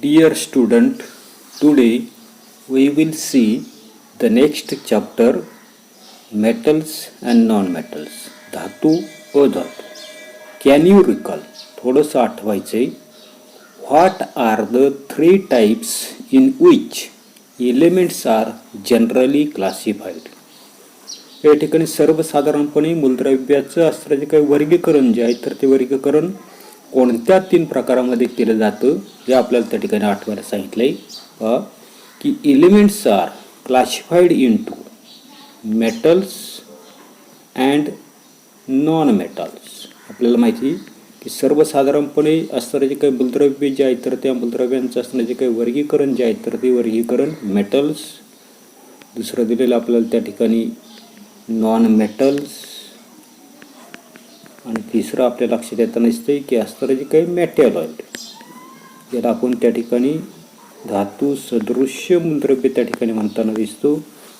Dear student, today we will see the next chapter, metals and non-metals, धातू अधातू. Can you recall? थोडंसं आठवायचे. What are the three types in which elements are generally classified? या ठिकाणी सर्वसाधारणपणे मूलद्रव्याचं असणारे काही वर्गीकरण जे आहे तर ते वर्गीकरण कोणत्या तीन प्रकारामध्ये केलं जातं हे आपल्याला त्या ठिकाणी आठवायला सांगितलंय की elements are classified into metals and non metals. आपल्याला माहिती की सर्वसाधारणपणे असणारे जे काही मूलद्रव्य जे आहे तर त्या मूलद्रव्यांचं असणारे जे काही वर्गीकरण जे आहे तर ते वर्गीकरण मेटल्स, दुसरं दिलेलं आपल्याला त्या ठिकाणी नॉन मेटल्स, आणि तिसरं आपल्या लक्षात येताना दिसतंय की असणारे जे काही मेटॅलॉइड ज्याला आपण त्या ठिकाणी धातू सदृश्य मूलद्रव्य त्या ठिकाणी म्हणताना दिसतो.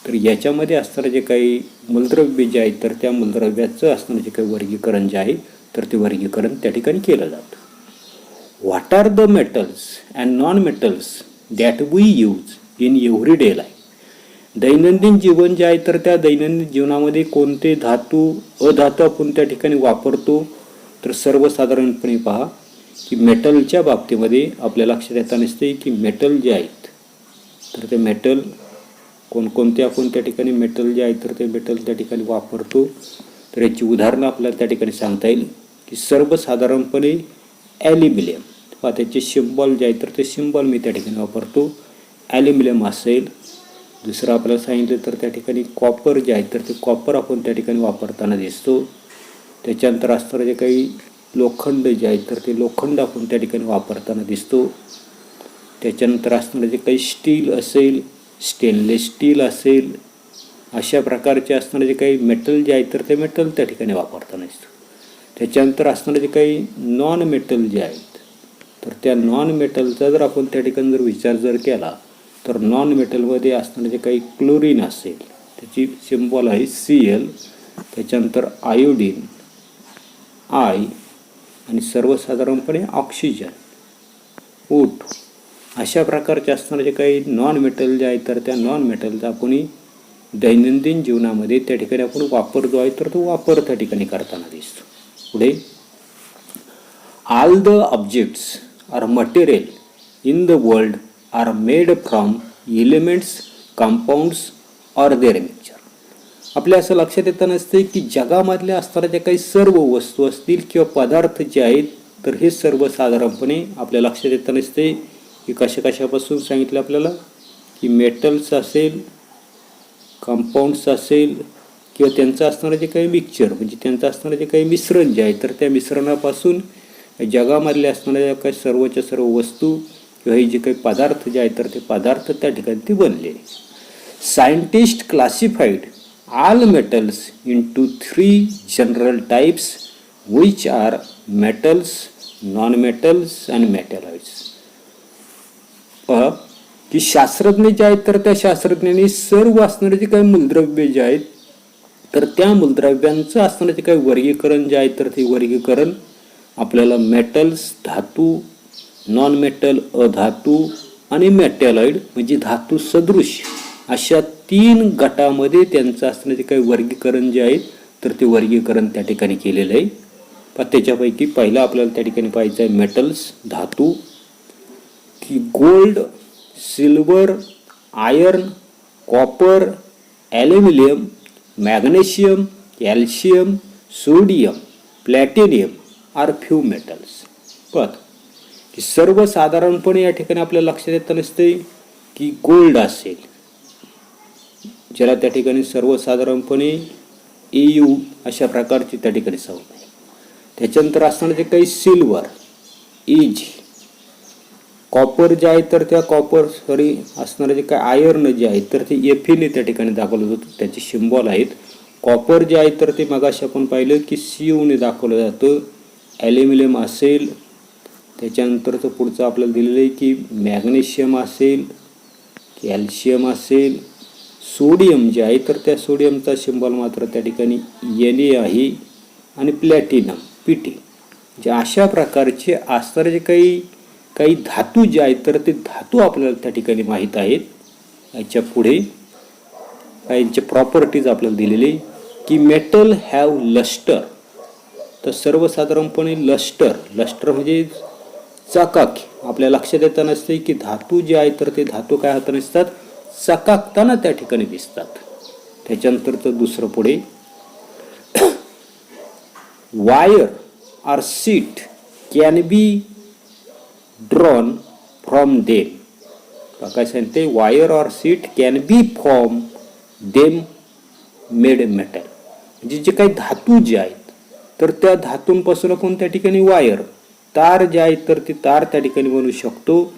तर याच्यामध्ये असणारे जे काही मूलद्रव्य जे आहेत तर त्या मूलद्रव्याचं असणारे जे काही वर्गीकरण जे आहे तर ते वर्गीकरण त्या ठिकाणी केलं जातं. What are the metals and non metals that we use in everyday life. दैनंदिन जीवन जे आहे तर त्या दैनंदिन जीवनामध्ये कोणते धातू अधातू आपण त्या ठिकाणी वापरतो. तर सर्वसाधारणपणे पहा की मेटलच्या बाबतीमध्ये आपल्या लक्षात येताना दिसते की मेटल जे आहेत तर ते मेटल कोणकोणते आपण त्या ठिकाणी मेटल जे आहेत तर ते मेटल त्या ठिकाणी वापरतो. तर याची उदाहरणं आपल्याला त्या ठिकाणी सांगता येईल की सर्वसाधारणपणे ॲल्युमिनियम, त्याचे सिम्बॉल जे आहे तर ते सिम्बॉल मी त्या ठिकाणी वापरतो. ॲल्युमिनियम असेल. दुसरं आपल्याला सांगितलं तर त्या ठिकाणी कॉपर जे आहे तर ते कॉपर आपण त्या ठिकाणी वापरताना दिसतो. त्याच्यानंतर असणारं जे काही लोखंड जे आहे तर ते लोखंड आपण त्या ठिकाणी वापरताना दिसतो. त्याच्यानंतर असणारं जे काही स्टील असेल, स्टेनलेस स्टील असेल, अशा प्रकारचे असणारे जे काही मेटल जे आहे तर ते मेटल त्या ठिकाणी वापरताना दिसतो. त्याच्यानंतर असणारे जे काही नॉन मेटल जे आहेत तर त्या नॉन मेटलचा जर आपण त्या ठिकाणी जर विचार जर केला तर नॉन मेटलमध्ये असणारे जे काही क्लोरीन असेल त्याची सिम्बॉल आहे Cl, त्याच्यानंतर आयोडीन I, आणि सर्वसाधारणपणे ऑक्सिजन O2, अशा प्रकारचे असणारे जे काही नॉन मेटल जे आहे तर त्या नॉन मेटलचा आपण दैनंदिन जीवनामध्ये त्या ठिकाणी आपण वापर जो आहे तर तो वापर त्या ठिकाणी करताना दिसतो. पुढे all the objects are material in the world are made from elements, compounds or their mixture. आपल्या असं लक्षात येतं नसते की जगामधल्या असणाऱ्या ज्या काही सर्व वस्तू असतील किंवा पदार्थ जे आहेत तर हे सर्वसाधारणपणे आपल्या लक्षात येतं नसते की कशापासून सांगितलं आपल्याला की मेटल्स असेल, कंपाऊंड्स असेल किंवा त्यांचं असणारं जे काही मिक्सचर म्हणजे त्यांचं असणारं जे काही मिश्रण जे आहे तर त्या मिश्रणापासून जगामधल्या असणाऱ्या काही सर्वच्या सर्व वस्तू किंवा हे जे काही पदार्थ जे आहेत तर ते पदार्थ त्या ठिकाणी ते बनले. Scientist classified all metals into 3 general types which are metals, non metals and metalloids. की शास्त्रज्ञ जे आहेत तर त्या शास्त्रज्ञांनी सर्व असणारे जे काही मूलद्रव्य जे आहेत तर त्या मूलद्रव्यांचं असणारे जे काही वर्गीकरण जे आहे तर ते वर्गीकरण आपल्याला मेटल्स धातू, नॉन मेटल अधातू आणि मेटॅलॉइड म्हणजे धातू सदृश अशा 3 गटामध्ये त्यांचं असणारे जे काही वर्गीकरण जे आहे तर ते वर्गीकरण त्या ठिकाणी केलेलं आहे. पण त्याच्यापैकी पहिलं आपल्याला त्या ठिकाणी पाहायचं आहे मेटल्स धातू, की gold, silver, iron, copper, aluminium, magnesium, calcium, sodium, platinum are few metals. पण की सर्वसाधारणपणे या ठिकाणी आपल्या लक्षात येतं नसते की गोल्ड असेल ज्याला त्या ठिकाणी सर्वसाधारणपणे Au अशा प्रकारची त्या ठिकाणी संज्ञा आहे. त्याच्यानंतर असणारे जे काही सिल्वर Ag, कॉपर जे आहे तर त्या कॉपर असणारे जे काही आयर्न जे आहे तर ते Fe ने त्या ठिकाणी दाखवलं जातं, त्याचे सिम्बॉल आहेत. कॉपर जे आहे तर ते मगाशी आपण पाहिलं की Cu ने दाखवलं जातं. ॲल्युमिनियम असेल, त्याच्यानंतर तो पुढचं आपल्याला दिलेलं आहे की मॅग्नेशियम असेल, कॅल्शियम असेल, सोडियम जे आहे तर त्या सोडियमचा सिम्बॉल मात्र त्या ठिकाणी Na आहे, आणि प्लॅटिनम Pt. जे अशा प्रकारचे असणारे जे काही काही धातू जे आहेत तर ते धातू आपल्याला त्या ठिकाणी माहीत आहेत. याच्या पुढे काहींचे प्रॉपर्टीज आपल्याला दिलेले की मेटल हॅव लस्टर. तर सर्वसाधारणपणे लस्टर म्हणजे चकाकी. आपल्या लक्षात येताना असते की धातू जे आहे तर ते धातू काय होताना दिसतात, चकाकताना त्या ठिकाणी दिसतात. त्याच्यानंतर तर दुसरं पुढे wire or sheet can be drawn from them. काय सांगते, wire or sheet can be from them made metal. म्हणजे जे काही धातू जे आहेत तर त्या धातूंपासून आपण त्या ठिकाणी वायर, तार जे आहेत तर ती तार त्या ठिकाणी बनवू शकतो.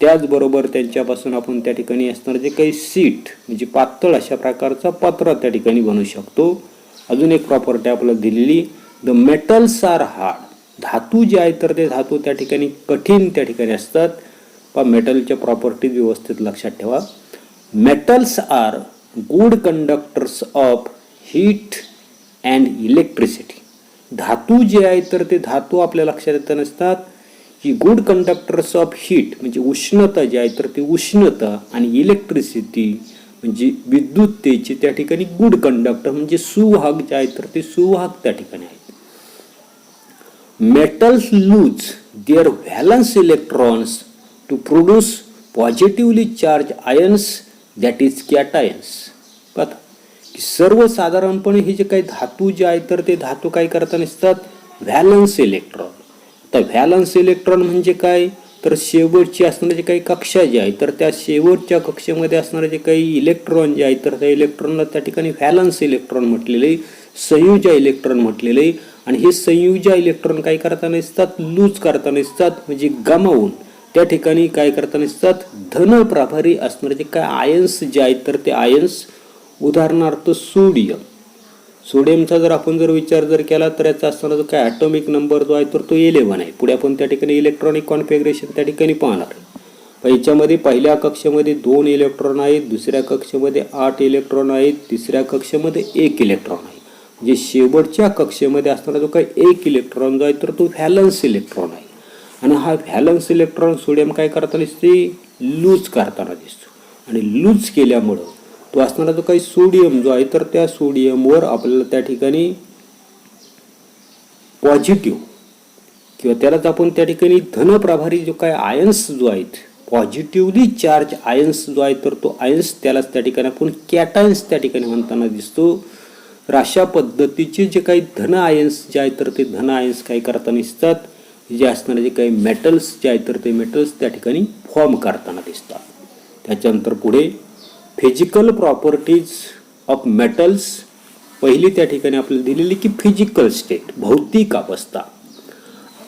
त्याचबरोबर त्यांच्यापासून आपण त्या ठिकाणी असणारं जे काही सीट म्हणजे पातळ अशा प्रकारचा पत्रा त्या ठिकाणी बनवू शकतो. अजून एक प्रॉपर्टी आपल्याला दिलेली, द मेटल्स आर हार्ड. धातू जे आहेत तर ते धातू त्या ठिकाणी कठीण त्या ठिकाणी असतात. पण मेटलच्या प्रॉपर्टीज व्यवस्थित लक्षात ठेवा. Metals are good conductors of heat and electricity. धातू जे आहेत तर ते धातू आपल्या लक्षात येत नसतात की गुड कंडक्टर्स ऑफ हीट म्हणजे उष्णता जे आहे तर ती उष्णता आणि इलेक्ट्रिसिटी म्हणजे विद्युततेचे त्या ठिकाणी गुड कंडक्टर म्हणजे सुवाहक जे आहेत तर ते सुवाहक त्या ठिकाणी आहेत. Metals lose their valence electrons to produce positively charge ions that is cations. बघा की सर्वसाधारणपणे हे जे काही धातू जे आहेत तर ते धातू काय करताना असतात, व्हॅलन्स इलेक्ट्रॉन. आता व्हॅलन्स इलेक्ट्रॉन म्हणजे काय, तर शेवटची असणारे जे काही कक्षा जे आहे तर त्या शेवटच्या कक्षेमध्ये असणारे जे काही इलेक्ट्रॉन जे आहेत तर त्या इलेक्ट्रॉनला त्या ठिकाणी व्हॅलन्स इलेक्ट्रॉन म्हटलेले, संयुजा इलेक्ट्रॉन म्हटलेले. आणि हे संयुजा इलेक्ट्रॉन काय करताना असतात, लूज करताना असतात म्हणजे गमावून त्या ठिकाणी काय करताना असतात, धन प्रभारी असणारे जे काय आयन्स जे आहेत तर ते आयन्स, उदाहरणार्थ सोडियम. सोडियमचा जर आपण विचार केला तर याचा असणारा जो काय ॲटॉमिक नंबर जो आहे तर तो 11 आहे. पुढे आपण त्या ठिकाणी इलेक्ट्रॉनिक कॉन्फिगरेशन त्या ठिकाणी पाहणार. याच्यामध्ये पहिल्या कक्षेमध्ये 2 इलेक्ट्रॉन आहेत, दुसऱ्या कक्षेमध्ये 8 इलेक्ट्रॉन आहेत, तिसऱ्या कक्षेमध्ये 1 इलेक्ट्रॉन आहे. म्हणजे शेवटच्या कक्षेमध्ये असणारा जो काही 1 इलेक्ट्रॉन जो आहे तर तो व्हॅलन्स इलेक्ट्रॉन आहे. आणि हा व्हॅलन्स इलेक्ट्रॉन सोडियम काय करताना दिसते, लूज करताना दिसतो. आणि लूज केल्यामुळं तो असणारा जो काही सोडियम जो आहे तर त्या सोडियमवर आपल्याला त्या ठिकाणी पॉझिटिव्ह किंवा त्यालाच आपण त्या ठिकाणी धनप्रभारी जो काय आयन्स जो आहेत, पॉझिटिव्हली चार्ज आयन्स जो आहे तर तो आयन्स त्यालाच त्या ठिकाणी आपण कॅटायन्स त्या ठिकाणी म्हणताना दिसतो. तर अशा पद्धतीचे जे काही धन आयन्स जे आहेत तर ते धन आयन्स काय करताना दिसतात, जे असणारे जे काही मेटल्स जे आहेत तर ते मेटल्स त्या ठिकाणी फॉर्म करताना दिसतात. त्याच्यानंतर पुढे फिजिकल प्रॉपर्टीज ऑफ मेटल्स. पहिली त्या ठिकाणी आपल्याला दिलेली की फिजिकल स्टेट, भौतिक अवस्था.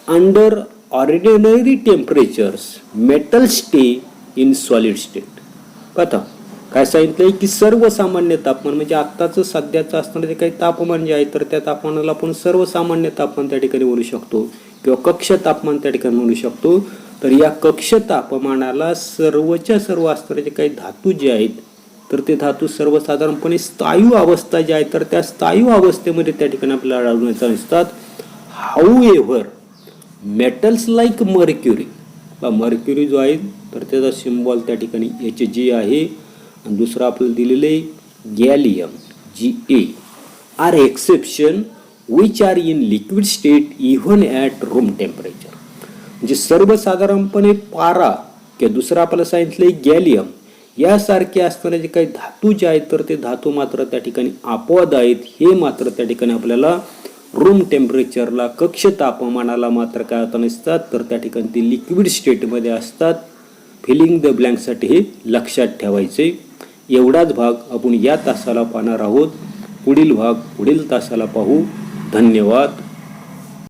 Under ordinary temperatures metal stay in solid state. पहा काय सांगितलंय की सर्वसामान्य तापमान म्हणजे आत्ताचं सध्याचं असणारं जे काही तापमान जे आहे तर त्या तापमानाला आपण सर्वसामान्य तापमान त्या ठिकाणी म्हणू शकतो किंवा कक्ष तापमान त्या ठिकाणी म्हणू शकतो. तर या कक्ष तापमानाला सर्वच्या सर्व असणारे जे काही धातू जे आहेत तर ते धातू सर्वसाधारणपणे स्थायू अवस्था ज्या आहेत तर त्या स्थायू अवस्थेमध्ये त्या ठिकाणी आपल्याला आढळून दिसतात. हाऊएव्हर मेटल्स लाईक मर्क्युरी, मर्क्युरी जो आहे तर त्याचा सिम्बॉल त्या ठिकाणी Hg आहे. आणि दुसरं आपल्याला दिलेले gallium Ga are exception which are in liquid state even at room temperature. म्हणजे सर्वसाधारणपणे पारा किंवा दुसरं आपल्याला सांगितलंय गॅलियम यासारखे असणारे जे काही धातू जे आहेत तर ते धातू मात्र त्या ठिकाणी अपवाद आहेत. हे मात्र त्या ठिकाणी आपल्याला रूम टेम्परेचरला कक्ष तापमानाला मात्र काय होता नसतात तर त्या ठिकाणी ते लिक्विड स्टेटमध्ये असतात. फिलिंग द ब्लँकसाठी हे लक्षात ठेवायचे. एवढाच भाग आपण या तासाला पाहणार आहोत. पुढील भाग पुढील तासाला पाहू. धन्यवाद.